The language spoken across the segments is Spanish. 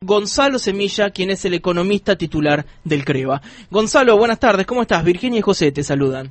Gonzalo Semilla, quien es el economista titular del CREVA. Gonzalo, buenas tardes, ¿cómo estás? Virginia y José te saludan.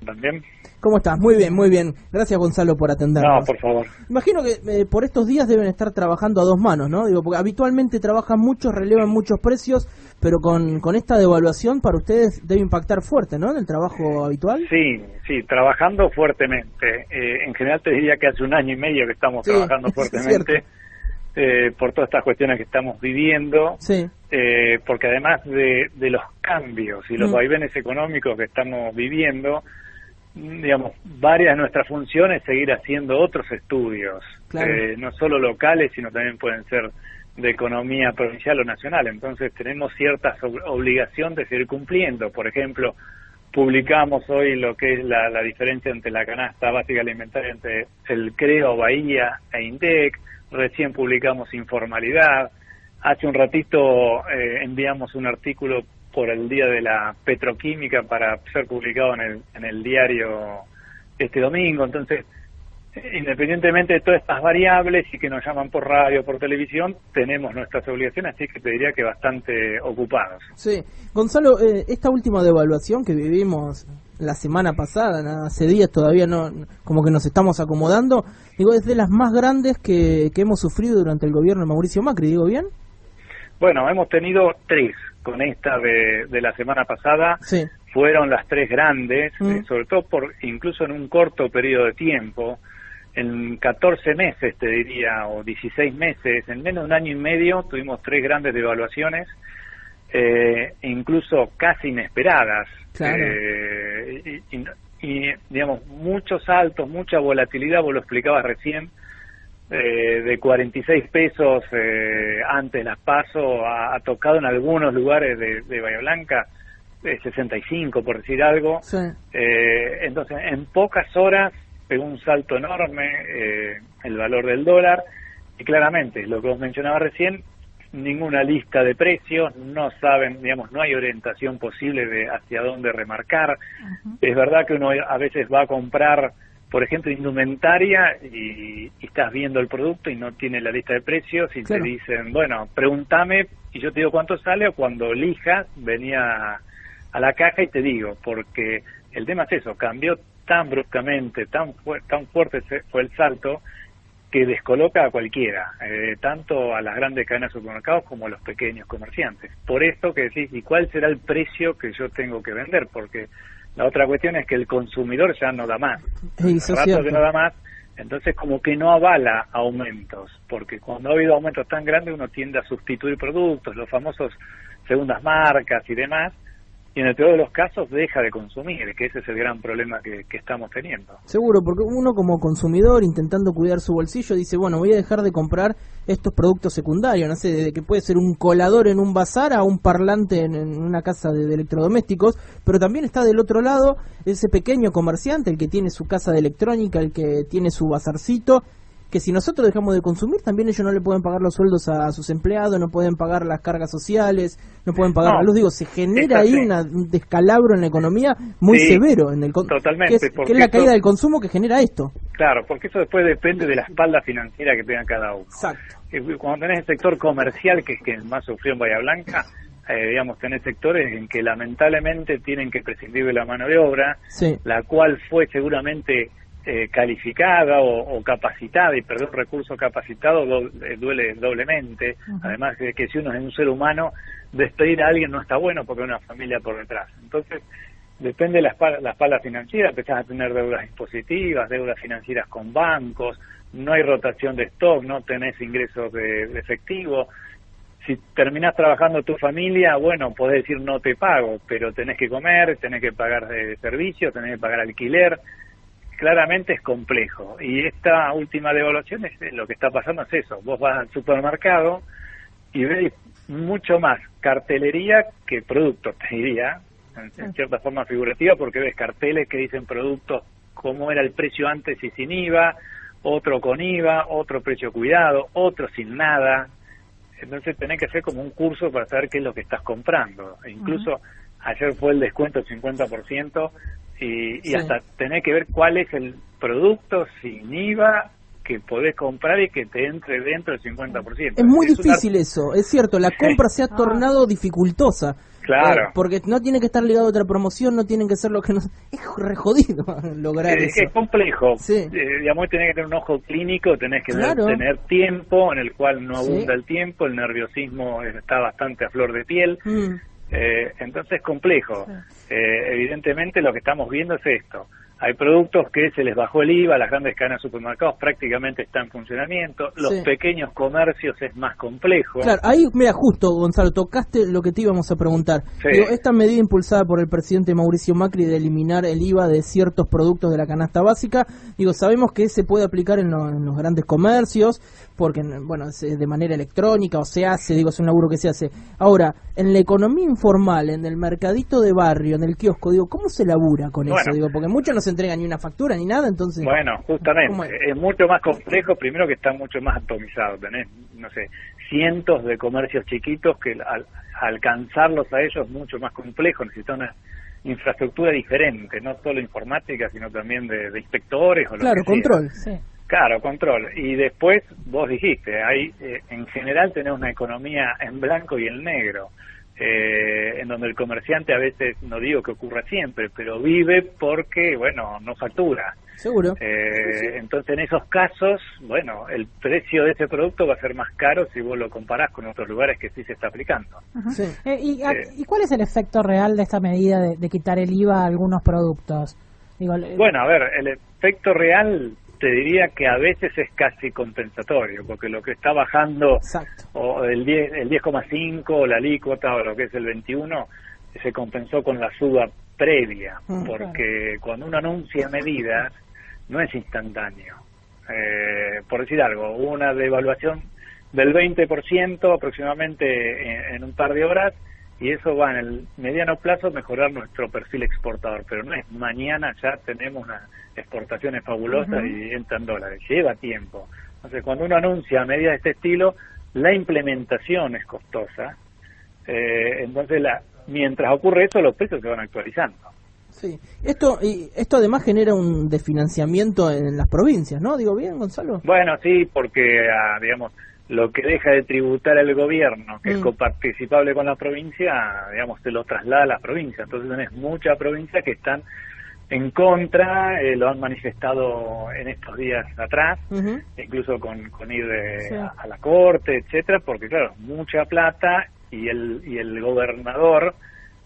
¿También? ¿Cómo estás? Muy bien, muy bien. Gracias, Gonzalo, por atendernos. No, por favor. Imagino que por estos días deben estar trabajando a dos manos, ¿no? Digo, porque habitualmente trabajan muchos, relevan muchos precios, pero con esta devaluación para ustedes debe impactar fuerte, ¿no? En el trabajo habitual. Sí, trabajando fuertemente. En general te diría que hace 1 año y medio que estamos trabajando fuertemente por todas estas cuestiones que estamos viviendo. Sí. Porque además de los cambios y los vaivenes económicos que estamos viviendo, digamos, varias de nuestras funciones seguir haciendo otros estudios, claro. No solo locales, sino también pueden ser de economía provincial o nacional. Entonces tenemos cierta obligación de seguir cumpliendo. Por ejemplo, publicamos hoy lo que es la diferencia entre la canasta básica alimentaria entre el CREO, Bahía e INDEC. Recién publicamos informalidad. Hace un ratito enviamos un artículo por el Día de la Petroquímica para ser publicado en el diario este domingo. Entonces, independientemente de todas estas variables y que nos llaman por radio, por televisión, tenemos nuestras obligaciones, así que te diría que bastante ocupados. Sí. Gonzalo, esta última devaluación que vivimos la semana pasada, hace días todavía no, como que nos estamos acomodando, digo, es de las más grandes que hemos sufrido durante el gobierno de Mauricio Macri, ¿digo bien? Bueno, hemos tenido 3 con esta de la semana pasada. Sí. Fueron las 3 grandes, sobre todo incluso en un corto periodo de tiempo, en 14 meses te diría, o 16 meses, en menos de 1 año y medio tuvimos 3 grandes devaluaciones, incluso casi inesperadas. Claro. Y digamos, muchos saltos, mucha volatilidad, vos lo explicabas recién, de 46 pesos antes las PASO ha tocado en algunos lugares de Bahía Blanca 65, por decir algo. Sí. Entonces en pocas horas pegó un salto enorme el valor del dólar, y claramente lo que vos mencionabas recién, ninguna lista de precios, no saben, digamos, no hay orientación posible de hacia dónde remarcar. Es verdad que uno a veces va a comprar, por ejemplo, indumentaria y estás viendo el producto y no tiene la lista de precios y claro. Te dicen, bueno, pregúntame y yo te digo cuánto sale, o cuando elijas venía a la caja y te digo, porque el tema es eso, cambió tan bruscamente, tan fuerte fue el salto que descoloca a cualquiera, tanto a las grandes cadenas de supermercados como a los pequeños comerciantes. Por esto que decís, ¿y cuál será el precio que yo tengo que vender? Porque la otra cuestión es que el consumidor ya no da más. Eso rato que no da más, entonces como que no avala aumentos, porque cuando ha habido aumentos tan grandes uno tiende a sustituir productos, los famosos segundas marcas y demás, y en el peor de los casos deja de consumir, que ese es el gran problema que estamos teniendo. Seguro, porque uno como consumidor intentando cuidar su bolsillo dice, bueno, voy a dejar de comprar estos productos secundarios, no sé, desde que puede ser un colador en un bazar a un parlante en una casa de electrodomésticos, pero también está del otro lado ese pequeño comerciante, el que tiene su casa de electrónica, el que tiene su bazarcito, que si nosotros dejamos de consumir, también ellos no le pueden pagar los sueldos a sus empleados, no pueden pagar las cargas sociales, no pueden pagar la luz. Digo, se genera ahí un descalabro en la economía muy severo. Totalmente. Que es la caída del consumo que genera esto. Claro, porque eso después depende de la espalda financiera que tenga cada uno. Exacto. Cuando tenés el sector comercial, que es que más sufrió en Bahía Blanca, digamos, tenés sectores en que lamentablemente tienen que prescindir de la mano de obra, la cual fue seguramente calificada o capacitada, y perder un recurso capacitado duele doblemente. Además de que si uno es un ser humano, despedir a alguien no está bueno porque hay una familia por detrás. Entonces depende de la espalda financiera, empezás a tener deudas impositivas, deudas financieras con bancos, no hay rotación de stock, no tenés ingresos de efectivo. Si terminás trabajando tu familia, bueno, podés decir no te pago, pero tenés que comer, tenés que pagar servicios, tenés que pagar alquiler. Claramente es complejo, y esta última devaluación lo que está pasando es eso. Vos vas al supermercado y ves mucho más cartelería que productos, te diría, en cierta forma figurativa, porque ves carteles que dicen productos como era el precio antes y sin IVA, otro con IVA, otro precio cuidado, otro sin nada. Entonces tenés que hacer como un curso para saber qué es lo que estás comprando. E incluso ayer fue el descuento del 50%, y hasta tenés que ver cuál es el producto sin IVA que podés comprar y que te entre dentro del 50%. Es muy difícil eso, es cierto, la compra se ha tornado dificultosa. Claro. Porque no tiene que estar ligado a otra promoción, no tienen que ser lo que nos... Es re jodido lograr eso. Es complejo. Sí. Digamos, tenés que tener un ojo clínico, tenés que tener tiempo en el cual no abunda el tiempo, el nerviosismo está bastante a flor de piel. Entonces es complejo. Evidentemente lo que estamos viendo es esto. Hay productos que se les bajó el IVA, las grandes cadenas de supermercados prácticamente están en funcionamiento, los pequeños comercios es más complejo. Claro, ahí, mira, justo, Gonzalo, tocaste lo que te íbamos a preguntar. Digo, esta medida impulsada por el presidente Mauricio Macri de eliminar el IVA de ciertos productos de la canasta básica, digo, sabemos que se puede aplicar en los grandes comercios, porque, bueno, de manera electrónica, o se hace, digo, es un laburo que se hace. Ahora, en la economía informal, en el mercadito de barrio, en el kiosco, digo, ¿cómo se labura con eso? Digo, porque muchos no se entrega ni una factura ni nada, entonces... Bueno, justamente, es mucho más complejo, primero que está mucho más atomizado, tenés, no sé, cientos de comercios chiquitos que al alcanzarlos a ellos es mucho más complejo, necesita una infraestructura diferente, no solo informática, sino también de inspectores o lo que control, sea. Claro, control. Y después, vos dijiste, hay en general tenés una economía en blanco y en negro, en donde el comerciante a veces, no digo que ocurra siempre, pero vive porque, bueno, no factura. Seguro. Entonces, en esos casos, bueno, el precio de ese producto va a ser más caro si vos lo comparás con otros lugares que sí se está aplicando. ¿Y cuál es el efecto real de esta medida de quitar el IVA a algunos productos? Bueno, a ver, el efecto real... te diría que a veces es casi compensatorio, porque lo que está bajando o el 10,5 o la alícuota o lo que es el 21 se compensó con la suba previa, porque cuando uno anuncia medidas no es instantáneo. Por decir algo, una devaluación del 20% aproximadamente en un par de horas, y eso va en el mediano plazo a mejorar nuestro perfil exportador, pero no es mañana ya tenemos unas exportaciones fabulosas y entran dólares, lleva tiempo. Entonces, cuando uno anuncia medidas de este estilo, la implementación es costosa, entonces mientras ocurre eso, los precios se van actualizando. Sí, esto además genera un desfinanciamiento en las provincias, ¿no? Digo bien, Gonzalo. Bueno, sí, porque, digamos, lo que deja de tributar el gobierno, que es coparticipable con la provincia, digamos, se lo traslada a las provincias. Entonces tenés muchas provincias que están en contra, lo han manifestado en estos días atrás, incluso con ir a la corte, etcétera, porque claro, mucha plata y el gobernador,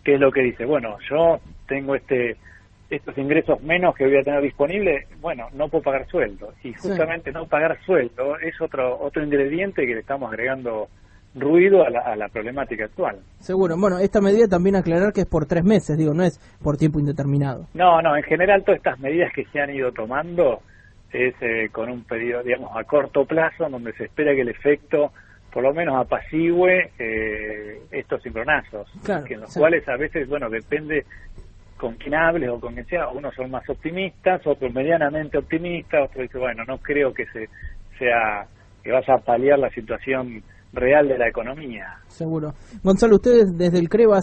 ¿qué es lo que dice? Bueno, yo tengo estos ingresos menos que voy a tener disponible, bueno, no puedo pagar sueldo. Y justamente no pagar sueldo es otro ingrediente que le estamos agregando ruido a la problemática actual. Seguro. Bueno, esta medida también aclarar que es por 3 meses, digo, no es por tiempo indeterminado. No, en general todas estas medidas que se han ido tomando es con un periodo, digamos, a corto plazo, donde se espera que el efecto por lo menos apacigüe estos cimbronazos, en los cuales a veces, bueno, depende con quien hables o con quien sea, unos son más optimistas, otros medianamente optimistas, otros dicen, bueno, no creo que que vaya a paliar la situación real de la economía. Seguro. Gonzalo, ustedes desde el CREVA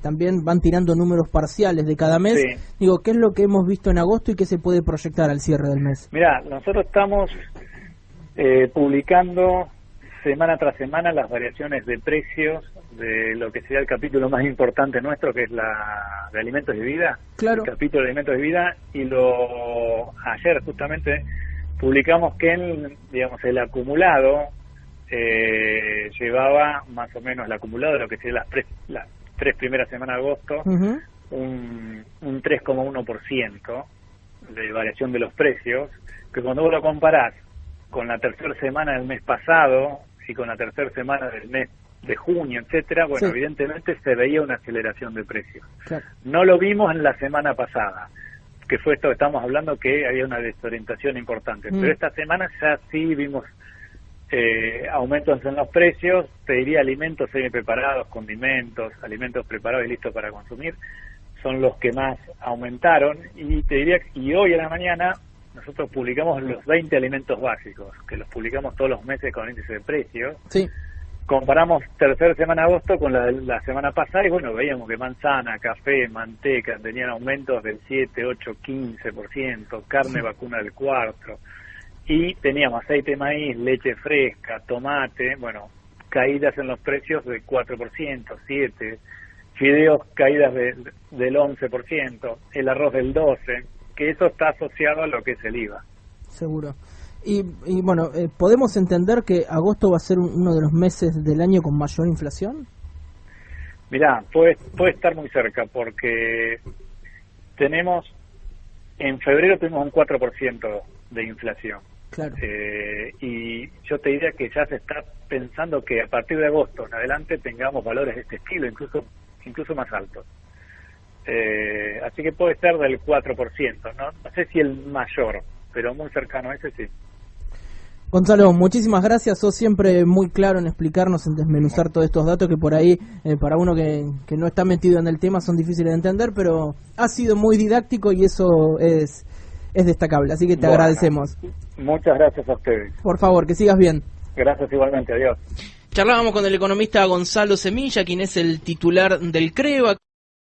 también van tirando números parciales de cada mes. Digo, ¿qué es lo que hemos visto en agosto y qué se puede proyectar al cierre del mes? Mirá, nosotros estamos publicando semana tras semana las variaciones de precios de lo que sería el capítulo más importante nuestro, que es la de alimentos y vida. Claro. El capítulo de alimentos y vida, y ayer justamente publicamos que el acumulado llevaba más o menos el acumulado de lo que sería las tres primeras semanas de agosto, un 3,1% de variación de los precios, que cuando vos lo comparás con la tercera semana del mes pasado y con la tercera semana del mes de junio, etcétera, bueno, evidentemente se veía una aceleración de precios. Claro. No lo vimos en la semana pasada, que fue esto que estamos hablando, que había una desorientación importante, pero esta semana ya sí vimos aumentos en los precios, te diría alimentos semi-preparados, condimentos, alimentos preparados y listos para consumir, son los que más aumentaron, y te diría, y hoy a la mañana nosotros publicamos los 20 alimentos básicos, que los publicamos todos los meses con índice de precios. Sí. Comparamos tercera semana de agosto con la semana pasada y bueno, veíamos que manzana, café, manteca tenían aumentos del 7, 8, 15%, carne vacuna del 4%. y teníamos aceite de maíz, leche fresca, tomate, bueno, caídas en los precios de 4%, 7%, fideos caídas del 11%, el arroz del 12%, que eso está asociado a lo que es el IVA. Seguro. Y bueno, ¿podemos entender que agosto va a ser uno de los meses del año con mayor inflación? Mirá, puede estar muy cerca, porque en febrero tuvimos un 4% de inflación. Claro. Y yo te diría que ya se está pensando que a partir de agosto en adelante tengamos valores de este estilo, incluso más altos. Así que puede ser del 4%, no sé si el mayor, pero muy cercano a ese sí. Gonzalo, muchísimas gracias, sos siempre muy claro en explicarnos, en desmenuzar todos estos datos que por ahí, para uno que no está metido en el tema, son difíciles de entender, pero ha sido muy didáctico y eso es destacable, así que te agradecemos. Muchas gracias a ustedes. Por favor, que sigas bien. Gracias igualmente, adiós. Charlábamos con el economista Gonzalo Semilla, quien es el titular del CREVA.